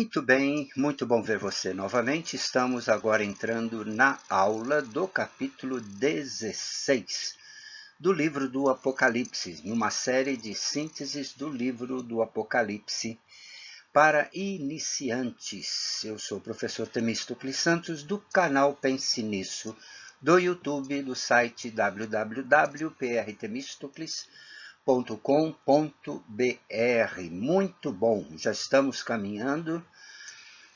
Muito bem, muito bom ver você novamente. Estamos agora entrando na aula do capítulo 16 do livro do Apocalipse, numa série de sínteses do livro do Apocalipse para iniciantes. Eu sou o professor Temístocles Santos, do canal Pense Nisso, do YouTube, do site www.prtemistocles.com.br. Muito bom, já estamos caminhando.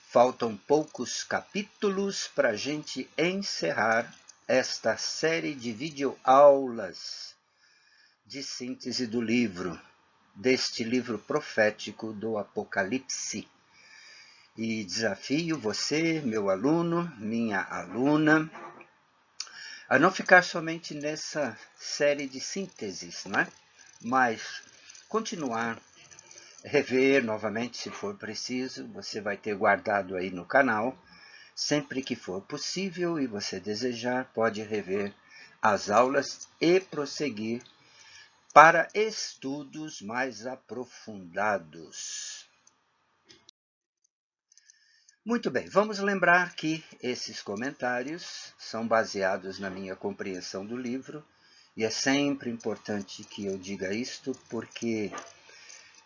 Faltam poucos capítulos para a gente encerrar esta série de videoaulas de síntese do livro, deste livro profético do Apocalipse. E desafio você, meu aluno, minha aluna, a não ficar somente nessa série de sínteses, não é? Mas continuar, rever novamente se for preciso, você vai ter guardado aí no canal. Sempre que for possível e você desejar, pode rever as aulas e prosseguir para estudos mais aprofundados. Muito bem, vamos lembrar que esses comentários são baseados na minha compreensão do livro, e é sempre importante que eu diga isto, porque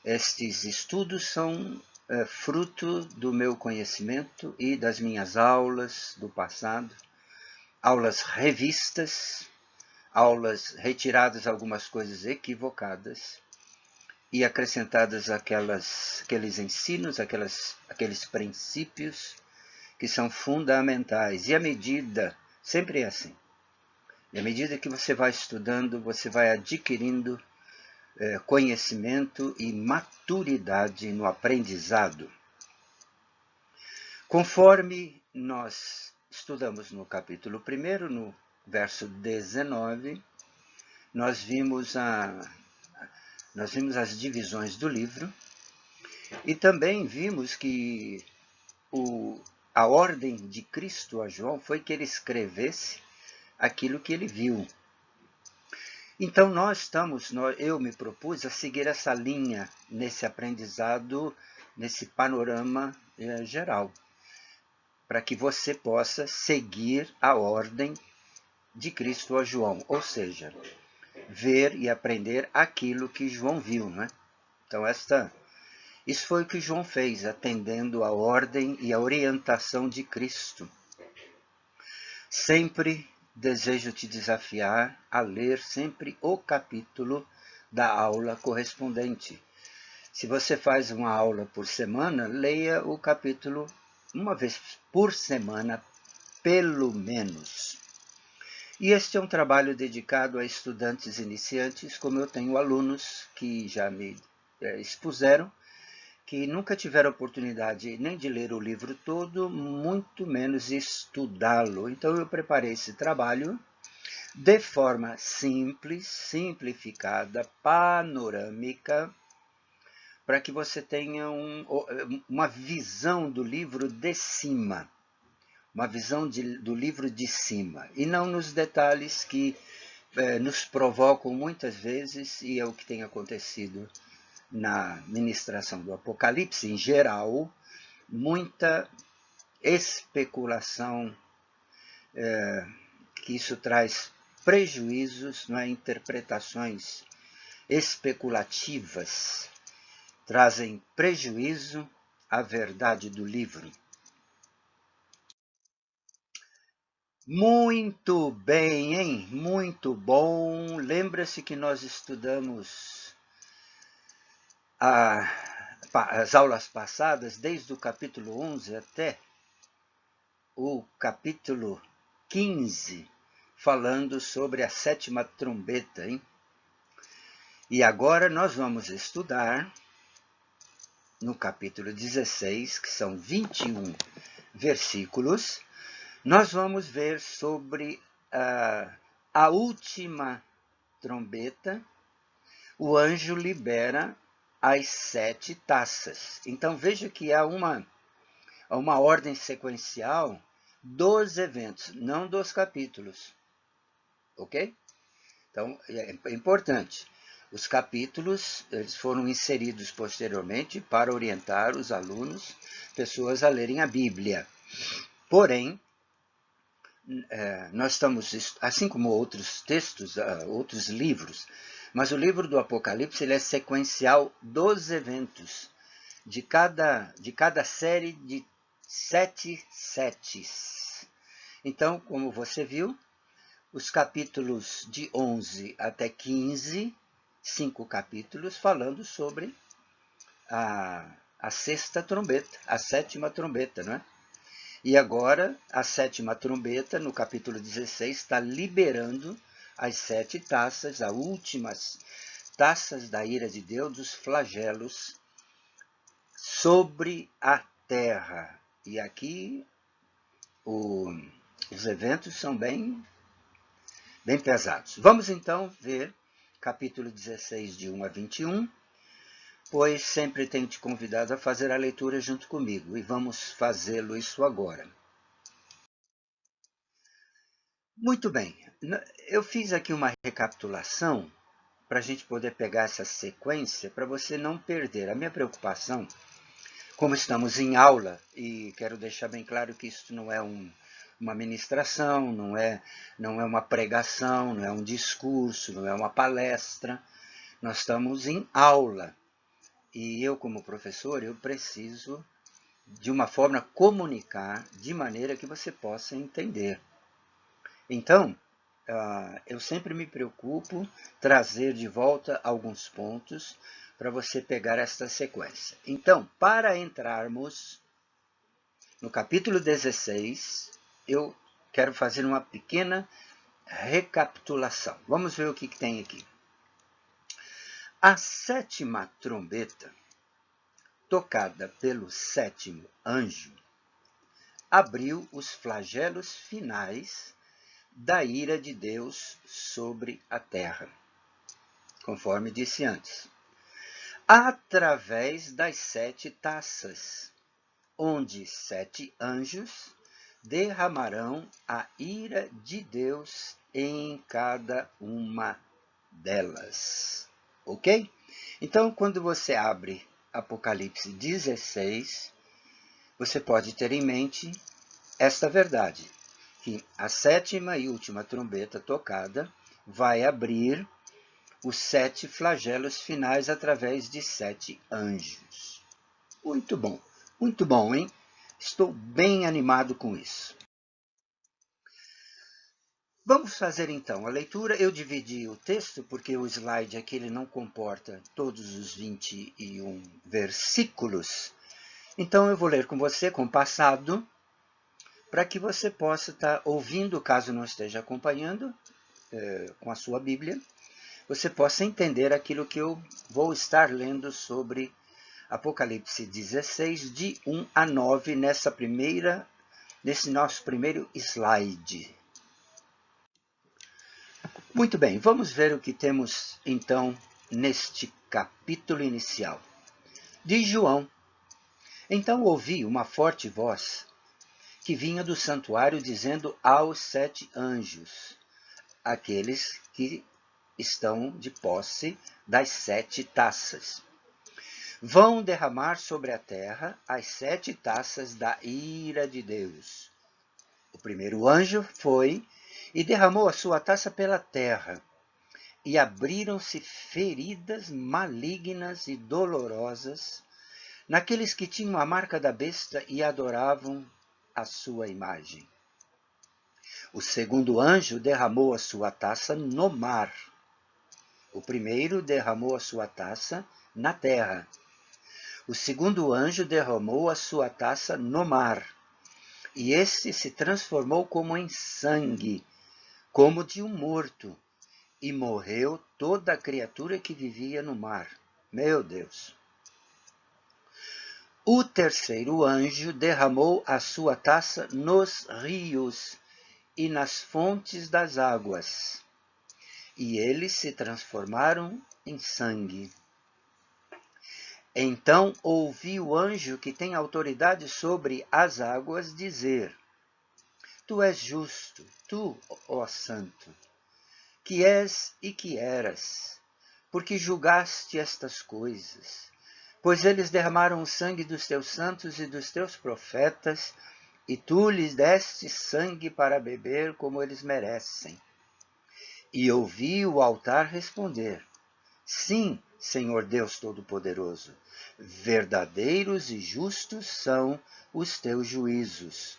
estes estudos são fruto do meu conhecimento e das minhas aulas do passado, aulas revistas, aulas retiradas algumas coisas equivocadas e acrescentadas aqueles ensinos, aqueles princípios que são fundamentais. E à medida, sempre é assim, e à medida que você vai estudando, você vai adquirindo conhecimento e maturidade no aprendizado. Conforme nós estudamos no capítulo 1, no verso 19, nós vimos as divisões do livro e também vimos que a ordem de Cristo a João foi que ele escrevesse aquilo que ele viu. Então eu me propus a seguir essa linha nesse aprendizado, nesse panorama geral, para que você possa seguir a ordem de Cristo a João, ou seja, ver e aprender aquilo que João viu, né? Então isso foi o que João fez, atendendo a ordem e a orientação de Cristo. Sempre desejo te desafiar a ler sempre o capítulo da aula correspondente. Se você faz uma aula por semana, leia o capítulo uma vez por semana, pelo menos. E este é um trabalho dedicado a estudantes iniciantes, como eu tenho alunos que já me expuseram, que nunca tiveram oportunidade nem de ler o livro todo, muito menos estudá-lo. Então eu preparei esse trabalho de forma simples, simplificada, panorâmica, para que você tenha uma visão do livro de cima, uma visão do livro de cima, e não nos detalhes que nos provocam muitas vezes, e é o que tem acontecido na ministração do Apocalipse, em geral, muita especulação, que isso traz prejuízos, não é? Interpretações especulativas trazem prejuízo à verdade do livro. Muito bem, hein? Muito bom. Lembra-se que nós estudamos as aulas passadas, desde o capítulo 11 até o capítulo 15, falando sobre a 7ª trombeta, hein? E agora nós vamos estudar no capítulo 16, que são 21 versículos, nós vamos ver sobre a última trombeta. O anjo libera as 7 taças. Então veja que há uma ordem sequencial dos eventos, não dos capítulos. Ok? Então é importante. Os capítulos eles foram inseridos posteriormente para orientar os alunos, pessoas a lerem a Bíblia. Porém, nós estamos, assim como outros textos, outros livros, mas o livro do Apocalipse ele é sequencial dos eventos de cada série de 7 setes. Então, como você viu, os capítulos de 11 até 15, 5 capítulos falando sobre a sexta trombeta, a sétima trombeta, não é? E agora, a sétima trombeta, no capítulo 16, está liberando as 7 taças, as últimas taças da ira de Deus, dos flagelos, sobre a terra. E aqui os eventos são bem pesados. Vamos então ver capítulo 16, de 1 a 21, pois sempre tenho te convidado a fazer a leitura junto comigo, e vamos fazê-lo isso agora. Muito bem, eu fiz aqui uma recapitulação para a gente poder pegar essa sequência, para você não perder. A minha preocupação, como estamos em aula, e quero deixar bem claro que isso não é uma ministração, não é uma pregação, não é um discurso, não é uma palestra, nós estamos em aula. E eu, como professor, eu preciso, de uma forma, comunicar de maneira que você possa entender. Então, eu sempre me preocupo trazer de volta alguns pontos para você pegar esta sequência. Então, para entrarmos no capítulo 16, eu quero fazer uma pequena recapitulação. Vamos ver o que tem aqui. A sétima trombeta, tocada pelo sétimo anjo, abriu os flagelos finais da ira de Deus sobre a terra, conforme disse antes, através das 7 taças, onde 7 anjos derramarão a ira de Deus em cada uma delas. Ok? Então, quando você abre Apocalipse 16, você pode ter em mente esta verdade, que a sétima e última trombeta tocada vai abrir os 7 flagelos finais através de 7 anjos. Muito bom, hein? Estou bem animado com isso. Vamos fazer então a leitura. Eu dividi o texto porque o slide aqui ele não comporta todos os 21 versículos. Então eu vou ler com você compassado, para que você possa estar ouvindo, caso não esteja acompanhando com a sua Bíblia, você possa entender aquilo que eu vou estar lendo sobre Apocalipse 16, de 1 a 9, nesse nosso primeiro slide. Muito bem, vamos ver o que temos então neste capítulo inicial. De João. Então ouvi uma forte voz que vinha do santuário dizendo aos 7 anjos, aqueles que estão de posse das 7 taças: vão derramar sobre a terra as 7 taças da ira de Deus. O primeiro anjo foi e derramou a sua taça pela terra, e abriram-se feridas malignas e dolorosas naqueles que tinham a marca da besta e adoravam a sua imagem. O segundo anjo derramou a sua taça no mar. O primeiro derramou a sua taça na terra. O segundo anjo derramou a sua taça no mar, e esse se transformou como em sangue, como de um morto, e morreu toda a criatura que vivia no mar. Meu Deus! O terceiro anjo derramou a sua taça nos rios e nas fontes das águas, e eles se transformaram em sangue. Então ouvi o anjo que tem autoridade sobre as águas dizer: Tu és justo, tu, ó Santo, que és e que eras, porque julgaste estas coisas. Pois eles derramaram o sangue dos teus santos e dos teus profetas, e tu lhes deste sangue para beber como eles merecem. E ouvi o altar responder: Sim, Senhor Deus Todo-Poderoso, verdadeiros e justos são os teus juízos.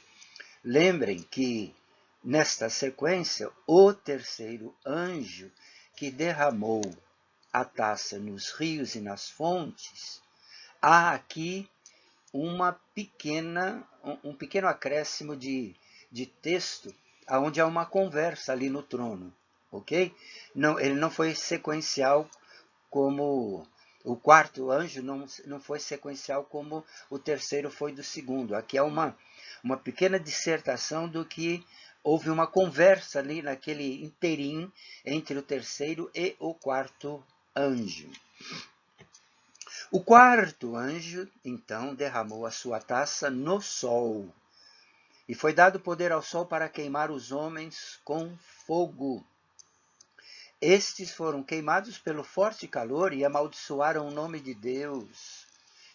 Lembrem que, nesta sequência, o terceiro anjo que derramou a taça nos rios e nas fontes, há aqui um pequeno acréscimo de texto, onde há uma conversa ali no trono, ok? Não, ele não foi sequencial como o quarto anjo, não foi sequencial como o terceiro foi do segundo. Aqui é uma pequena dissertação do que houve uma conversa ali naquele inteirinho entre o terceiro e o quarto anjo. O quarto anjo, então, derramou a sua taça no sol, e foi dado poder ao sol para queimar os homens com fogo. Estes foram queimados pelo forte calor e amaldiçoaram o nome de Deus,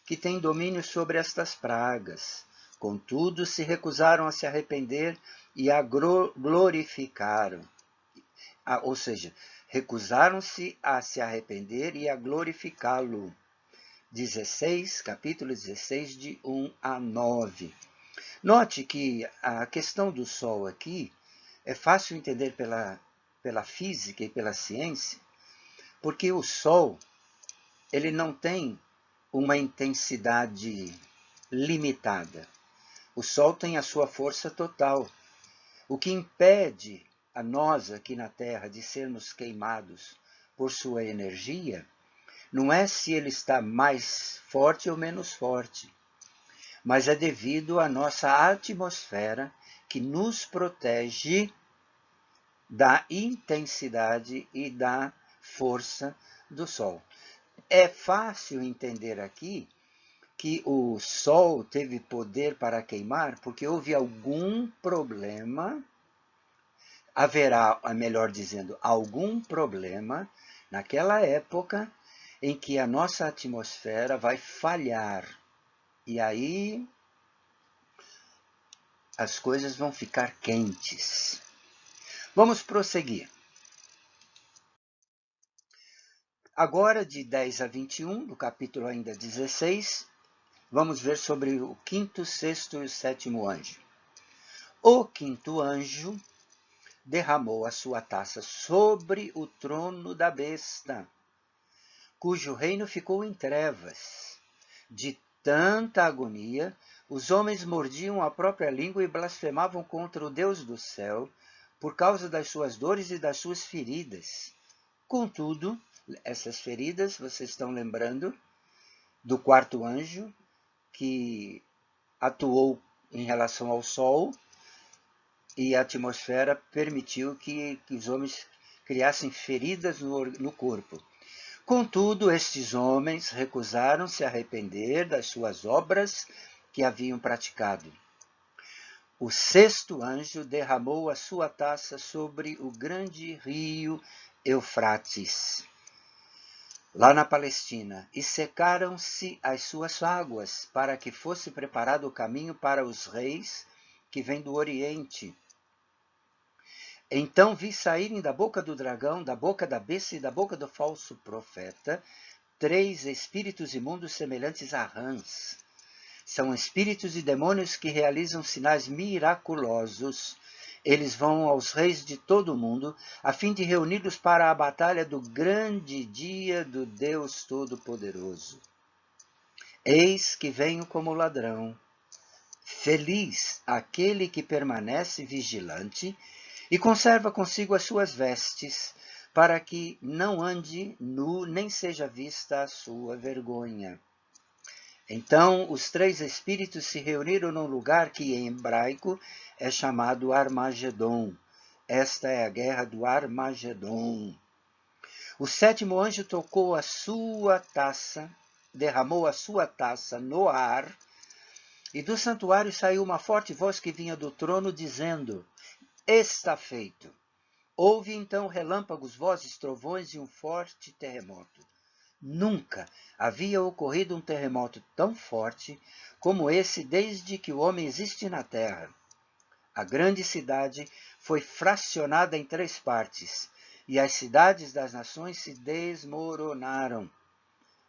que tem domínio sobre estas pragas. Contudo, se recusaram a se arrepender e a glorificaram. Ou seja, recusaram-se a se arrepender e a glorificá-lo. 16, capítulo 16, de 1 a 9. Note que a questão do Sol aqui é fácil entender pela física e pela ciência, porque o Sol ele não tem uma intensidade limitada. O Sol tem a sua força total. O que impede a nós aqui na Terra de sermos queimados por sua energia não é se ele está mais forte ou menos forte, mas é devido à nossa atmosfera que nos protege da intensidade e da força do Sol. É fácil entender aqui que o Sol teve poder para queimar porque houve algum problema, haverá, melhor dizendo, algum problema naquela época em que a nossa atmosfera vai falhar. E aí as coisas vão ficar quentes. Vamos prosseguir. Agora, de 10 a 21, do capítulo ainda 16, vamos ver sobre o quinto, sexto e o sétimo anjo. O quinto anjo derramou a sua taça sobre o trono da besta, cujo reino ficou em trevas. De tanta agonia, os homens mordiam a própria língua e blasfemavam contra o Deus do céu, por causa das suas dores e das suas feridas. Contudo, essas feridas, vocês estão lembrando do quarto anjo, que atuou em relação ao sol, e a atmosfera permitiu que os homens criassem feridas no corpo. Contudo, estes homens recusaram-se a arrepender das suas obras que haviam praticado. O sexto anjo derramou a sua taça sobre o grande rio Eufrates, lá na Palestina, e secaram-se as suas águas, para que fosse preparado o caminho para os reis que vêm do Oriente. Então vi saírem da boca do dragão, da boca da besta e da boca do falso profeta 3 espíritos imundos semelhantes a rãs. São espíritos e demônios que realizam sinais miraculosos. Eles vão aos reis de todo o mundo, a fim de reuni-los para a batalha do grande dia do Deus Todo-Poderoso. Eis que venho como ladrão. Feliz aquele que permanece vigilante e conserva consigo as suas vestes, para que não ande nu, nem seja vista a sua vergonha. Então os 3 espíritos se reuniram num lugar que em hebraico é chamado Armagedon. Esta é a guerra do Armagedon. O sétimo anjo tocou a sua taça, derramou a sua taça no ar, e do santuário saiu uma forte voz que vinha do trono, dizendo: Está feito. Houve então relâmpagos, vozes, trovões e um forte terremoto. Nunca havia ocorrido um terremoto tão forte como esse desde que o homem existe na Terra. A grande cidade foi fracionada em 3 partes, e as cidades das nações se desmoronaram.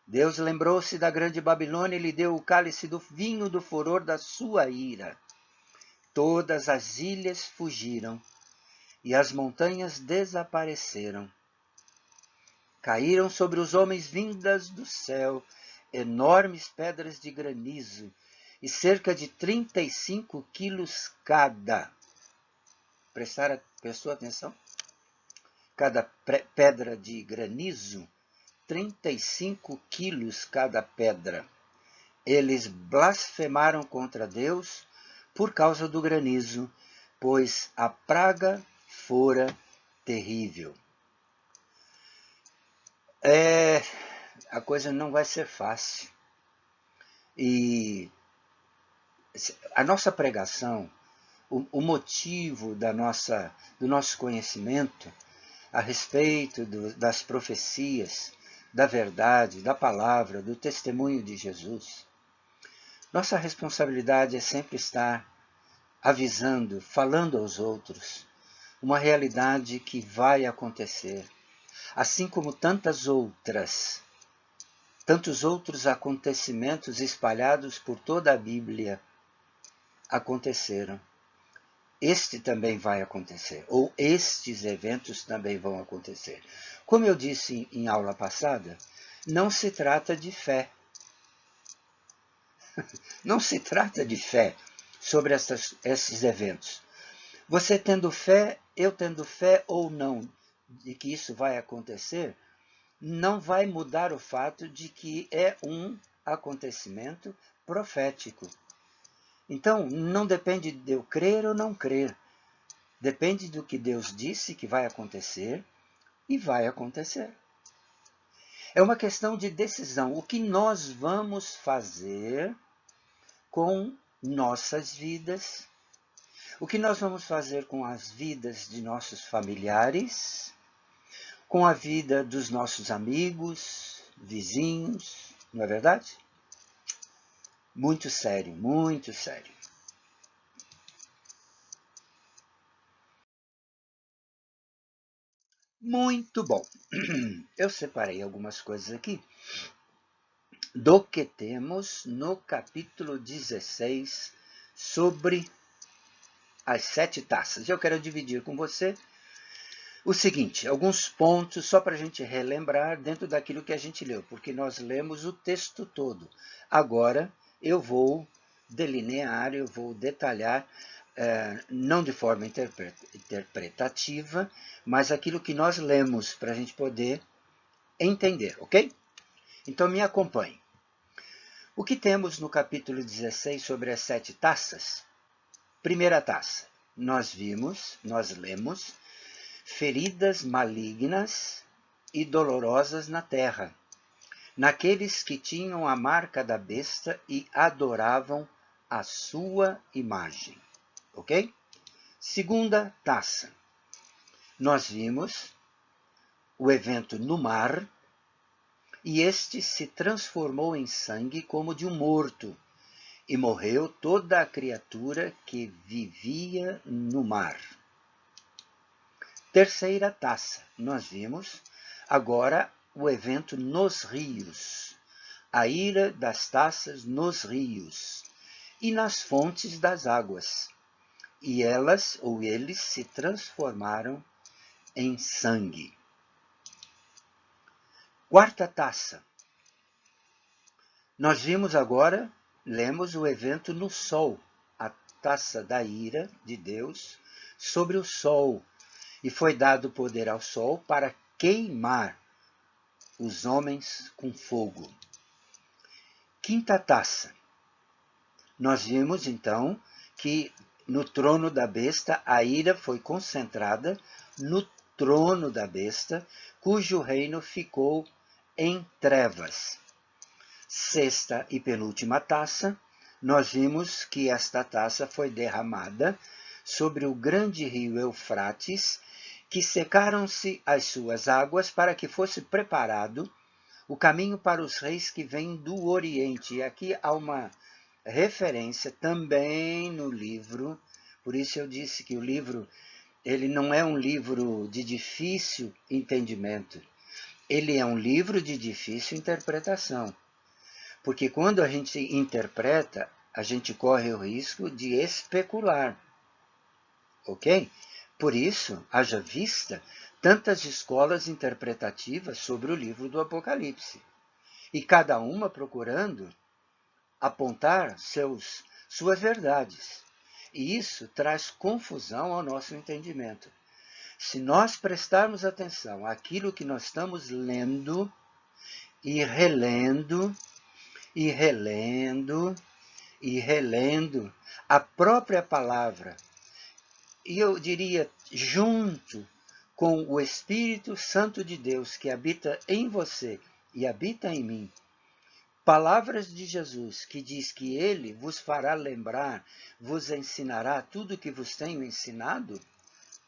Deus lembrou-se da grande Babilônia e lhe deu o cálice do vinho do furor da sua ira. Todas as ilhas fugiram, e as montanhas desapareceram. Caíram sobre os homens vindas do céu enormes pedras de granizo, e cerca de 35 quilos cada. Prestou atenção? Cada pedra de granizo, 35 quilos cada pedra. Eles blasfemaram contra Deus por causa do granizo, pois a praga fora terrível. A coisa não vai ser fácil. E a nossa pregação, o motivo do nosso conhecimento a respeito das profecias, da verdade, da palavra, do testemunho de Jesus, nossa responsabilidade é sempre estar avisando, falando aos outros, uma realidade que vai acontecer, assim como tantos outros acontecimentos espalhados por toda a Bíblia aconteceram. Este também vai acontecer, ou estes eventos também vão acontecer. Como eu disse em aula passada, não se trata de fé. Não se trata de fé sobre esses eventos. Você tendo fé, eu tendo fé ou não de que isso vai acontecer, não vai mudar o fato de que é um acontecimento profético. Então, não depende de eu crer ou não crer. Depende do que Deus disse que vai acontecer e vai acontecer. É uma questão de decisão. O que nós vamos fazer com nossas vidas? O que nós vamos fazer com as vidas de nossos familiares? Com a vida dos nossos amigos, vizinhos? Não é verdade? Muito sério, muito sério. Muito bom. Eu separei algumas coisas aqui do que temos no capítulo 16 sobre as 7 taças. Eu quero dividir com você o seguinte, alguns pontos só para a gente relembrar dentro daquilo que a gente leu, porque nós lemos o texto todo. Agora eu vou delinear, eu vou detalhar, não de forma interpretativa, mas aquilo que nós lemos para a gente poder entender, ok? Então me acompanhe. O que temos no capítulo 16 sobre as 7 taças? Primeira taça, nós lemos, feridas malignas e dolorosas na terra, naqueles que tinham a marca da besta e adoravam a sua imagem. Ok? Segunda taça, nós vimos o evento no mar, e este se transformou em sangue como de um morto, e morreu toda a criatura que vivia no mar. Terceira taça, nós vimos agora o evento nos rios, a ira das taças nos rios e nas fontes das águas, e elas ou eles se transformaram em sangue. Quarta taça, nós vimos agora, lemos o evento no sol, a taça da ira de Deus sobre o sol, e foi dado poder ao sol para queimar os homens com fogo. Quinta taça. Nós vimos, então, que no trono da besta a ira foi concentrada no trono da besta, cujo reino ficou em trevas. Sexta e penúltima taça. Nós vimos que esta taça foi derramada sobre o grande rio Eufrates, que secaram-se as suas águas para que fosse preparado o caminho para os reis que vêm do Oriente. E aqui há uma referência também no livro, por isso eu disse que o livro ele não é um livro de difícil entendimento, ele é um livro de difícil interpretação. Porque quando a gente interpreta, a gente corre o risco de especular. Ok? Por isso, haja vista tantas escolas interpretativas sobre o livro do Apocalipse. E cada uma procurando apontar suas verdades. E isso traz confusão ao nosso entendimento. Se nós prestarmos atenção àquilo que nós estamos lendo e relendo, e relendo, e relendo a própria palavra, e eu diria junto com o Espírito Santo de Deus que habita em você e habita em mim, palavras de Jesus que diz que ele vos fará lembrar, vos ensinará tudo o que vos tenho ensinado,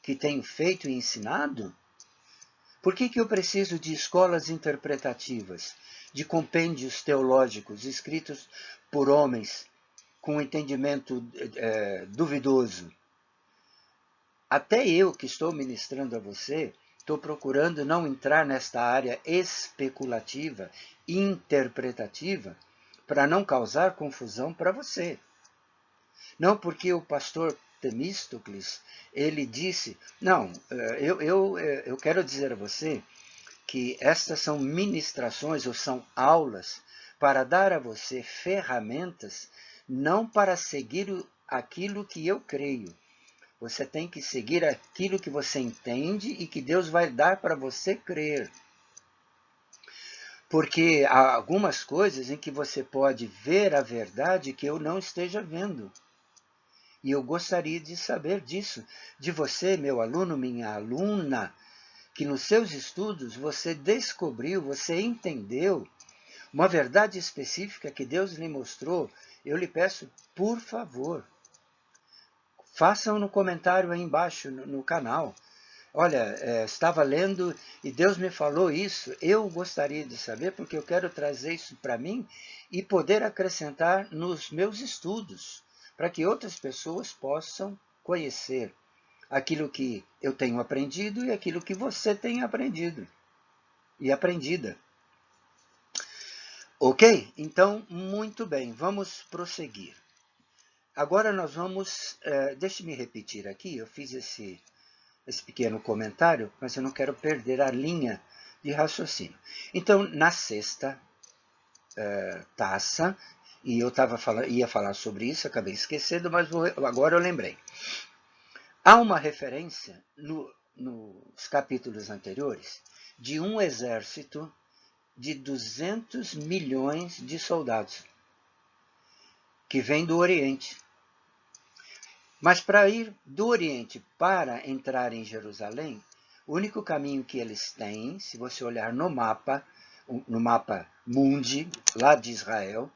que tenho feito e ensinado? Por que eu preciso de escolas interpretativas, de compêndios teológicos escritos por homens com entendimento duvidoso? Até eu que estou ministrando a você, estou procurando não entrar nesta área especulativa, interpretativa, para não causar confusão para você. Não porque o pastor Temístocles, ele disse, não, eu quero dizer a você que estas são ministrações ou são aulas para dar a você ferramentas, não para seguir aquilo que eu creio. Você tem que seguir aquilo que você entende e que Deus vai dar para você crer. Porque há algumas coisas em que você pode ver a verdade que eu não esteja vendo. E eu gostaria de saber disso, de você, meu aluno, minha aluna, que nos seus estudos você descobriu, você entendeu uma verdade específica que Deus lhe mostrou. Eu lhe peço, por favor, façam no comentário aí embaixo no canal. Olha, estava lendo e Deus me falou isso. Eu gostaria de saber porque eu quero trazer isso para mim e poder acrescentar nos meus estudos, para que outras pessoas possam conhecer aquilo que eu tenho aprendido e aquilo que você tem aprendido e aprendida. Ok? Então, muito bem, vamos prosseguir. Agora nós vamos, deixe-me repetir aqui, eu fiz esse pequeno comentário, mas eu não quero perder a linha de raciocínio. Então, na sexta taça, e eu ia falar sobre isso, acabei esquecendo, mas agora eu lembrei. Há uma referência nos capítulos anteriores de um exército de 200 milhões de soldados que vem do Oriente. Mas para ir do Oriente para entrar em Jerusalém, o único caminho que eles têm, se você olhar no mapa mundi, lá de Israel,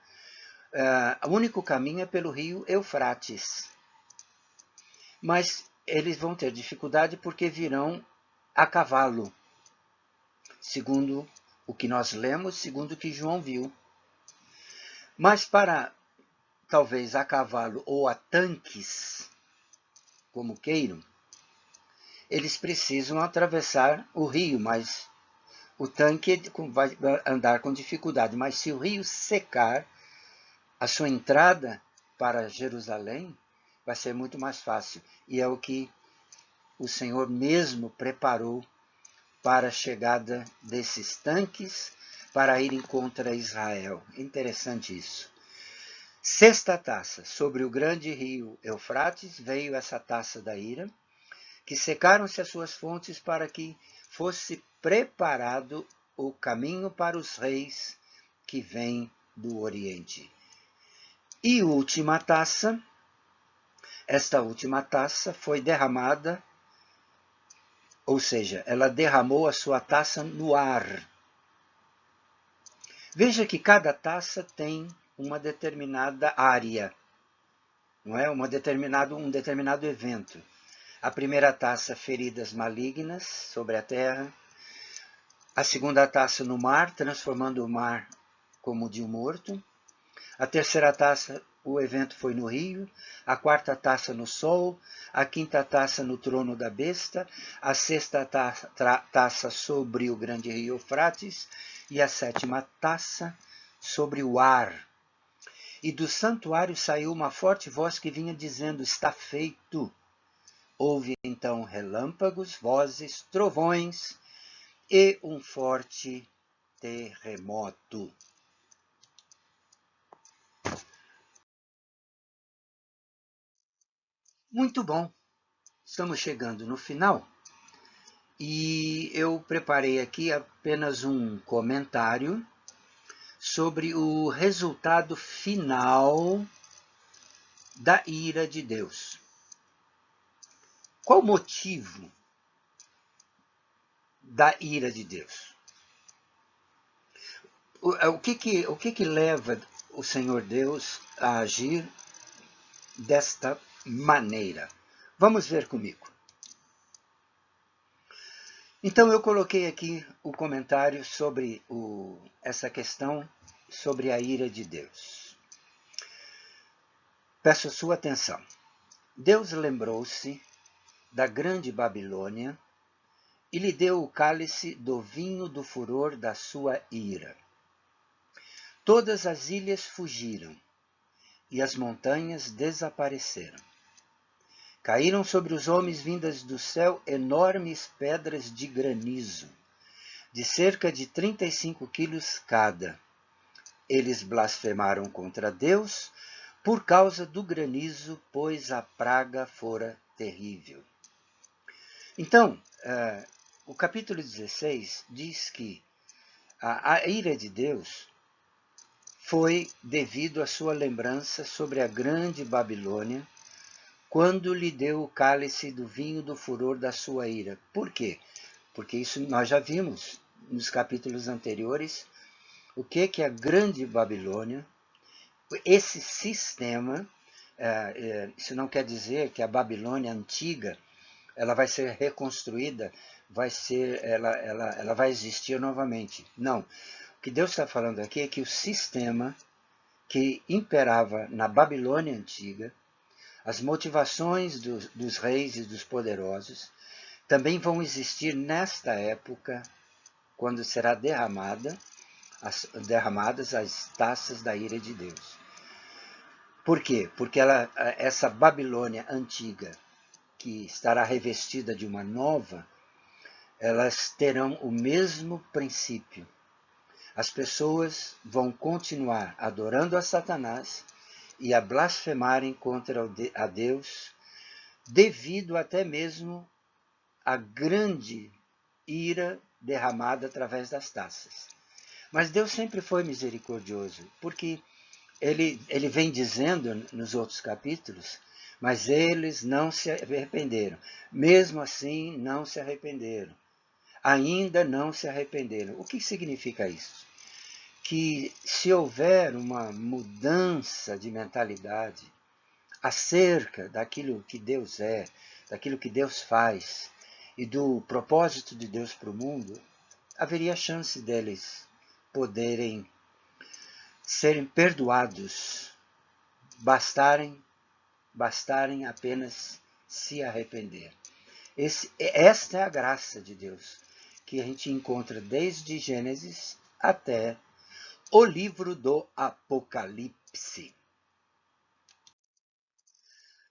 o único caminho é pelo rio Eufrates. Mas eles vão ter dificuldade porque virão a cavalo, segundo o que nós lemos, segundo o que João viu. Mas para, talvez, a cavalo ou a tanques, como queiram, eles precisam atravessar o rio, mas o tanque vai andar com dificuldade. Mas se o rio secar, a sua entrada para Jerusalém vai ser muito mais fácil. E é o que o Senhor mesmo preparou para a chegada desses tanques para irem contra Israel. Interessante isso. Sexta taça. Sobre o grande rio Eufrates veio essa taça da ira, que secaram-se as suas fontes para que fosse preparado o caminho para os reis que vêm do Oriente. E última taça, esta última taça foi derramada, ou seja, ela derramou a sua taça no ar. Veja que cada taça tem uma determinada área, não é? Um determinado evento. A primeira taça, feridas malignas sobre a terra. A segunda taça, no mar, transformando o mar como de um morto. A terceira taça, o evento foi no rio. A quarta taça, no sol. A quinta taça, no trono da besta. A sexta taça, sobre o grande rio Eufrates. E a sétima taça, sobre o ar. E do santuário saiu uma forte voz que vinha dizendo: está feito. Houve então relâmpagos, vozes, trovões e um forte terremoto. Muito bom, estamos chegando no final e eu preparei aqui apenas um comentário sobre o resultado final da ira de Deus. Qual o motivo da ira de Deus? O que leva o Senhor Deus a agir desta maneira? Vamos ver comigo. Então eu coloquei aqui o comentário sobre essa questão sobre a ira de Deus. Peço sua atenção. Deus lembrou-se da grande Babilônia e lhe deu o cálice do vinho do furor da sua ira. Todas as ilhas fugiram e as montanhas desapareceram. Caíram sobre os homens vindas do céu enormes pedras de granizo, de cerca de 35 quilos cada. Eles blasfemaram contra Deus por causa do granizo, pois a praga fora terrível. Então, o capítulo 16 diz que a ira de Deus foi devido à sua lembrança sobre a grande Babilônia, quando lhe deu o cálice do vinho do furor da sua ira. Por quê? Porque isso nós já vimos nos capítulos anteriores, o que é a grande Babilônia, esse sistema. Isso não quer dizer que a Babilônia antiga ela vai ser reconstruída, ela vai existir novamente. Não. O que Deus está falando aqui é que o sistema que imperava na Babilônia antiga, as motivações dos reis e dos poderosos, também vão existir nesta época, quando será derramadas as taças da ira de Deus. Por quê? Porque essa Babilônia antiga, que estará revestida de uma nova, elas terão o mesmo princípio. As pessoas vão continuar adorando a Satanás e a blasfemarem contra a Deus, devido até mesmo à grande ira derramada através das taças. Mas Deus sempre foi misericordioso, porque ele vem dizendo nos outros capítulos, mas eles não se arrependeram. Mesmo assim, não se arrependeram. Ainda não se arrependeram. O que significa isso? Que se houver uma mudança de mentalidade acerca daquilo que Deus é, daquilo que Deus faz e do propósito de Deus para o mundo, haveria chance deles poderem serem perdoados, bastarem apenas se arrepender. Esta é a graça de Deus, que a gente encontra desde Gênesis até o livro do Apocalipse.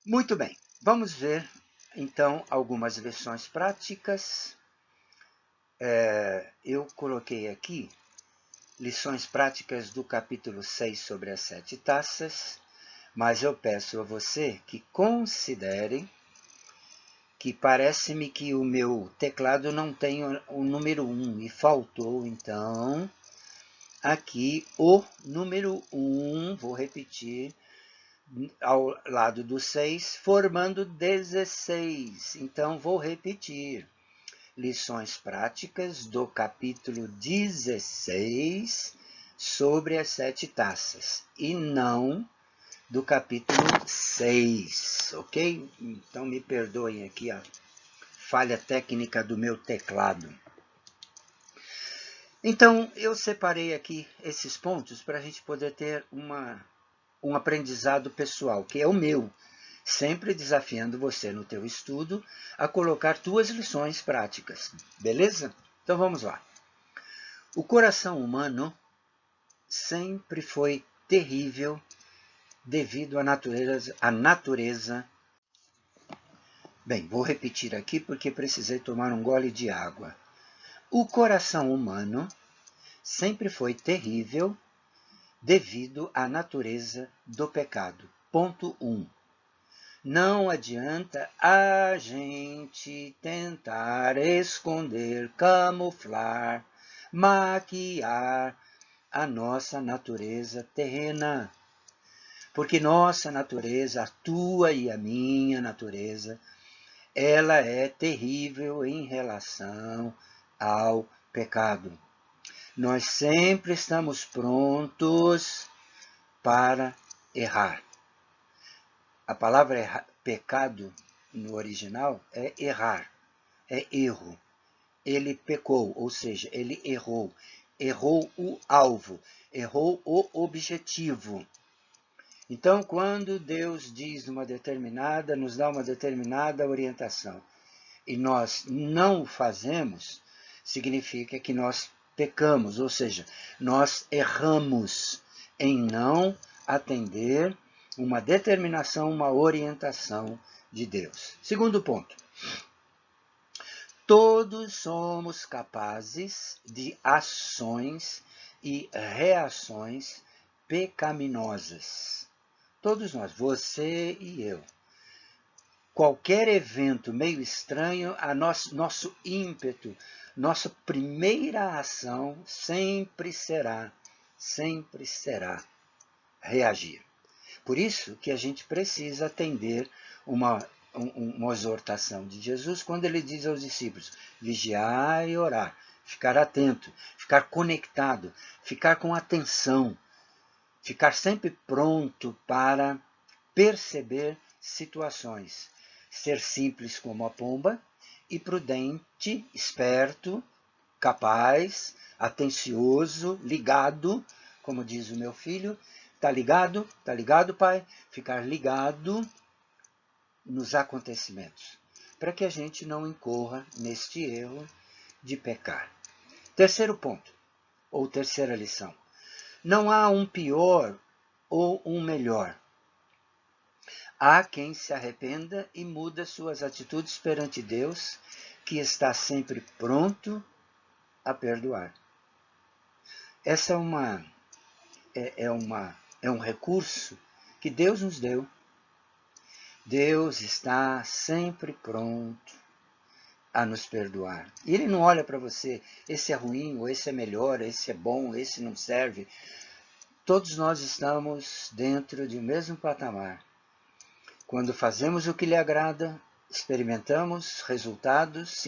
Muito bem, vamos ver então algumas lições práticas. Eu coloquei aqui lições práticas do capítulo 6 sobre as 7 taças, mas eu peço a você que considere que parece-me que o meu teclado não tem o número 1 e faltou então aqui o número 1, vou repetir, ao lado do 6, formando 16. Então, vou repetir. Lições práticas do capítulo 16 sobre as 7 taças. E não do capítulo 6, ok? Então me perdoem aqui a falha técnica do meu teclado. Então eu separei aqui esses pontos para a gente poder ter um aprendizado pessoal, que é o meu, sempre desafiando você no teu estudo a colocar tuas lições práticas, beleza? Então vamos lá. O coração humano sempre foi terrível devido à natureza. Bem, vou repetir aqui porque precisei tomar um gole de água. O coração humano sempre foi terrível devido à natureza do pecado. Ponto 1. Não adianta a gente tentar esconder, camuflar, maquiar a nossa natureza terrena. Porque nossa natureza, a tua e a minha natureza, ela é terrível em relação ao pecado. Nós sempre estamos prontos para errar. A palavra pecado no original é errar, é erro. Ele pecou, ou seja, ele errou. Errou o alvo, errou o objetivo. Então, quando Deus diz nos dá uma determinada orientação, e nós não o fazemos, significa que nós pecamos, ou seja, nós erramos em não atender uma determinação, uma orientação de Deus. Segundo ponto. Todos somos capazes de ações e reações pecaminosas. Todos nós, você e eu. Qualquer evento meio estranho, nosso ímpeto, nossa primeira ação sempre será reagir. Por isso que a gente precisa atender uma exortação de Jesus quando ele diz aos discípulos, vigiar e orar, ficar atento, ficar conectado, ficar com atenção, ficar sempre pronto para perceber situações, ser simples como a pomba e prudente, esperto, capaz, atencioso, ligado, como diz o meu filho, tá ligado? Tá ligado, pai? Ficar ligado nos acontecimentos, para que a gente não incorra neste erro de pecar. Terceiro ponto, ou terceira lição. Não há um pior ou um melhor. Há quem se arrependa e muda suas atitudes perante Deus, que está sempre pronto a perdoar. Essa é um recurso que Deus nos deu. Deus está sempre pronto a nos perdoar. E Ele não olha para você, esse é ruim, ou esse é melhor, esse é bom, esse não serve. Todos nós estamos dentro de um mesmo patamar. Quando fazemos o que lhe agrada, experimentamos resultados,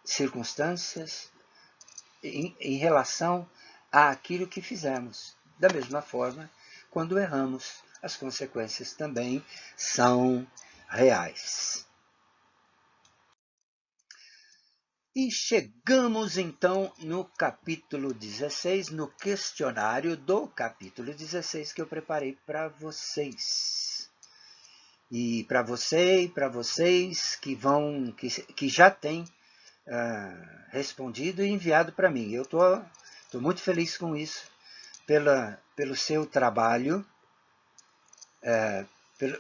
circunstâncias em relação àquilo que fizemos. Da mesma forma, quando erramos, as consequências também são reais. E chegamos então no capítulo 16, no questionário do capítulo 16 que eu preparei para vocês. E para você e para vocês que já têm respondido e enviado para mim. Eu estou muito feliz com isso, pelo seu trabalho,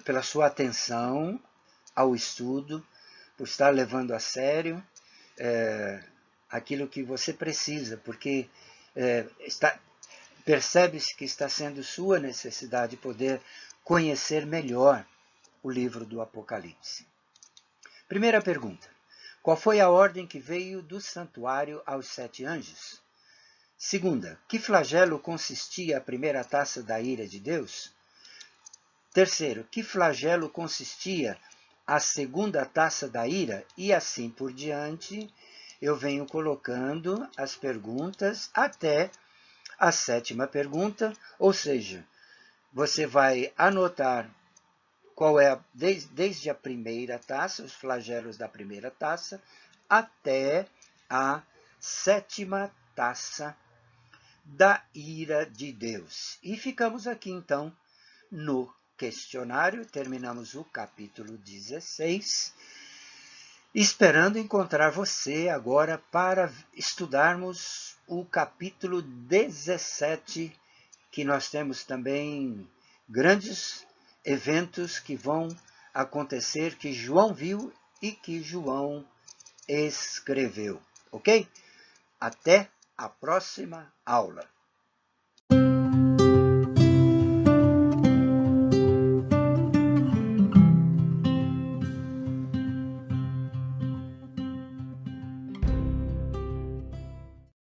pela sua atenção ao estudo, por estar levando a sério aquilo que você precisa, porque percebe-se que está sendo sua necessidade poder conhecer melhor o livro do Apocalipse. Primeira pergunta. Qual foi a ordem que veio do santuário aos 7 anjos? Segunda, que flagelo consistia a primeira taça da ira de Deus? Terceiro, que flagelo consistia a segunda taça da ira? E assim por diante, eu venho colocando as perguntas até a 7ª pergunta, ou seja, você vai anotar qual é, desde a primeira taça, os flagelos da primeira taça, até a 7ª taça da ira de Deus. E ficamos aqui, então, no questionário, terminamos o capítulo 16, esperando encontrar você agora para estudarmos o capítulo 17, que nós temos também grandes eventos que vão acontecer, que João viu e que João escreveu. Ok? Até a próxima aula.